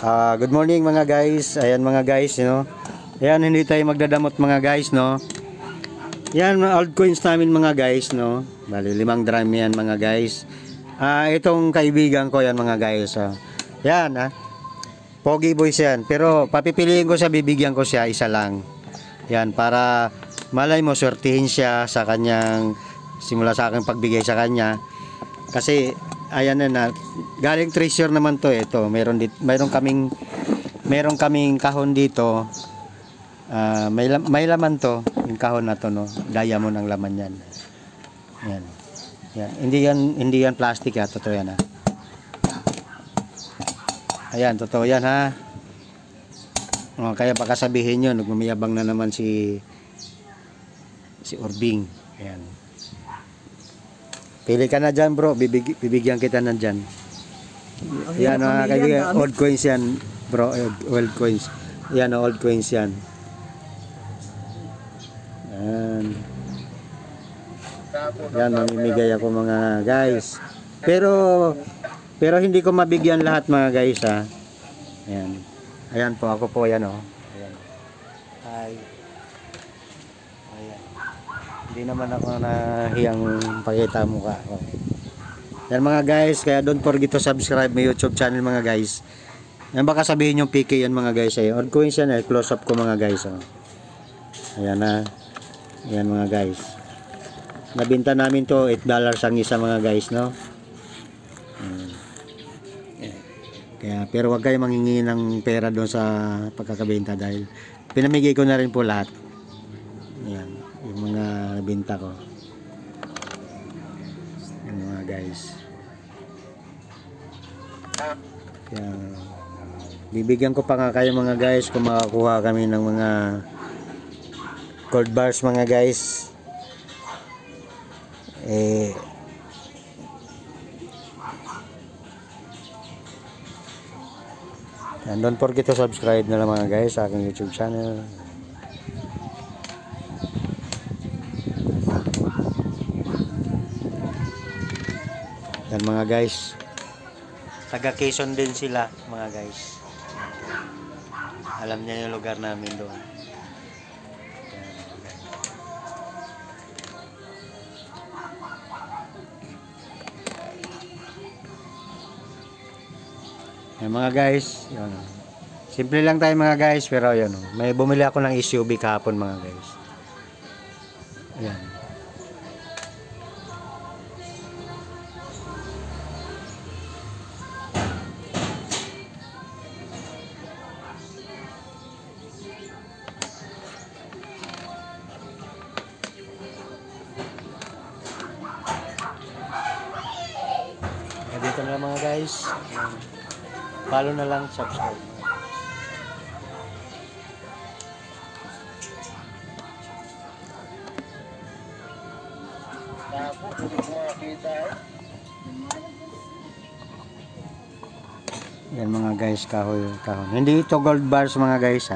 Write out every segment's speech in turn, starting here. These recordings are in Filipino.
Good morning mga guys. Ayan mga guys, Ayan, hindi tayo magdadamot mga guys, Yan, old coins namin mga guys, Bali, 5 drum yan mga guys. Itong kaibigan ko yan mga guys, Yan, Pogi boys yan. Pero papipiliin ko siya, bibigyan ko siya isa lang. Yan, para malay mo, swertihin siya sa kanyang, simula sa aking pagbigay sa kanya. Kasi, ayan na, galing treasure naman to. Ito, mayroon kaming kahon dito. May laman to, yung kahon na to, diamond ang laman yan. Yan. Yan. Hindi yan plastic, totoo yan, Ayan, totoo yan, kaya baka sabihin nyo, nagmamayabang na naman si Urbing. Ayan. Pili ka na dyan, bro. Bibigyan kita na dyan. Yan, kaibigan, old coins yan, bro. Old coins. Yan, old coins yan. Yan. Yan, mamimigay ako mga guys. Pero hindi ko mabigyan lahat mga guys, Ayan. Ayan po, ako po yan, Ayan. Hi. Ayan. Hindi naman ako nahiyang pakita mukha ko. Yan mga guys, kaya don't forget to subscribe my YouTube channel mga guys. Yan, baka sabihin yung PK yan mga guys. Odd coins yan, close up ko mga guys. Ayan Ayan mga guys. Nabinta namin to $8 ang isa mga guys, Kaya, pero wag kayo manghingi ng pera doon sa pagkakabenta dahil pinamigay ko na rin po lahat. Ayan, yung mga binta ko. Yung mga guys. Kaya, bibigyan ko pa nga kayo mga guys kung makakuha kami ng mga gold bars mga guys. And don't forget to subscribe na lang mga guys sa aking YouTube channel. Yan mga guys. Taga Quezon din sila mga guys. Alam niya yung lugar namin doon. Yan mga guys, yun. Simple lang tayo mga guys, pero yun, may bumili ako ng SUV kahapon mga guys. Ayan. Dito na lang mga guys. Follow na lang, subscribe. Yan mga guys, kahoy. Hindi ito gold bars mga guys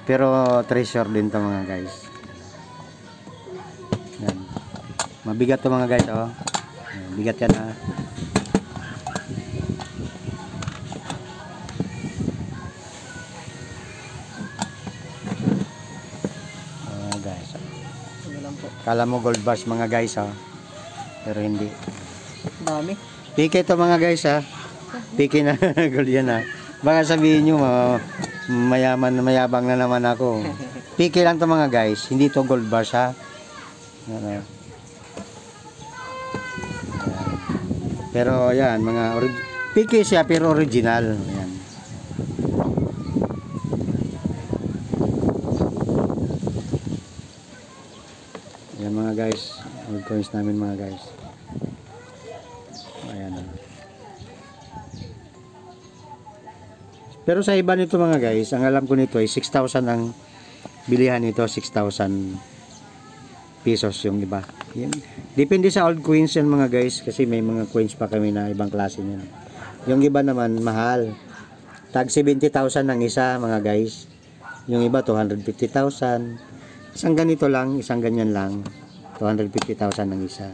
pero treasure din to mga guys. Yan. Mabigat to mga guys, Yan, bigat yan guys. Kala mo gold bars mga guys pero hindi. Dami. Piki to mga guys Piki na gold yan Baka sabihin nyo mayabang na naman ako. Piki lang to mga guys, hindi to gold bars Pero yan mga piki siya pero original. Yan. Yan mga guys, old coins namin mga guys. Ayan Pero sa iba nito mga guys, ang alam ko nito ay 6,000 ang bilihan nito, 6,000 pesos yung iba. Yan. Depende sa old coins yan mga guys, kasi may mga coins pa kami na ibang klase niyan. Yung iba naman mahal. Tag 70,000 ang isa mga guys. Yung iba 250,000. Isang ganito lang, isang ganyan lang, 250,000 ang isa.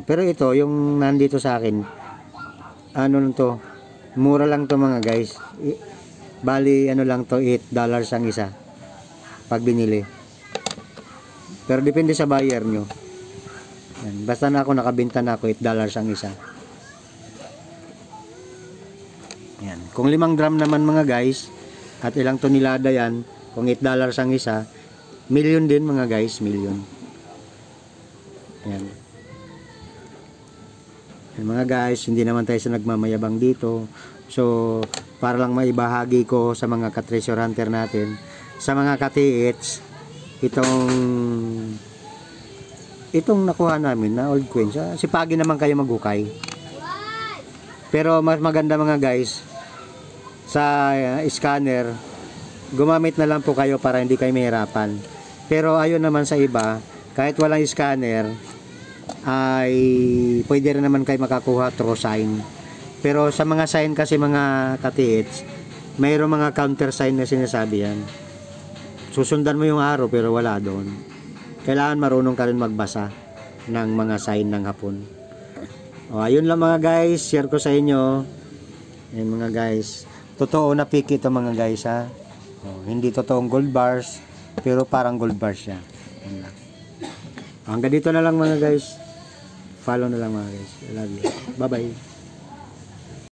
Pero ito, yung nandito sa akin, ano lang to, Mura lang to mga guys. Bali ano lang to, $8 ang isa pag binili. Pero depende sa buyer nyo. Yan. Basta na ako nakabenta na ako, $8 ang isa. Yan. Kung 5 drum naman mga guys, at ilang tonelada yan, kung $8 ang isa, million din mga guys, million. Yan. Yan mga guys, hindi naman tayo sa nagmamayabang dito. So, para lang maibahagi ko sa mga ka-treasure hunter natin, sa mga ka-TH, itong nakuha namin na old coins. Sipagi naman kayo maghukay. Pero mas maganda mga guys, sa scanner, gumamit na lang po kayo para hindi kayo mahirapan. Pero ayun naman sa iba, kahit walang scanner, ay pwede rin naman kayo makakuha through sign. Pero sa mga sign kasi mga ka-TH, mayroong mga counter sign na sinasabi yan. Susundan mo yung arrow pero wala doon. Kailangan marunong ka rin magbasa ng mga sign ng hapon. O, ayun lang mga guys, share ko sa inyo. Ayun mga guys. Totoo na pick ito mga guys ha. O, hindi totoong gold bars, pero parang gold bars siya. Ayun lang. Hanggang dito na lang mga guys. Follow na lang mga guys. I love you. Bye bye.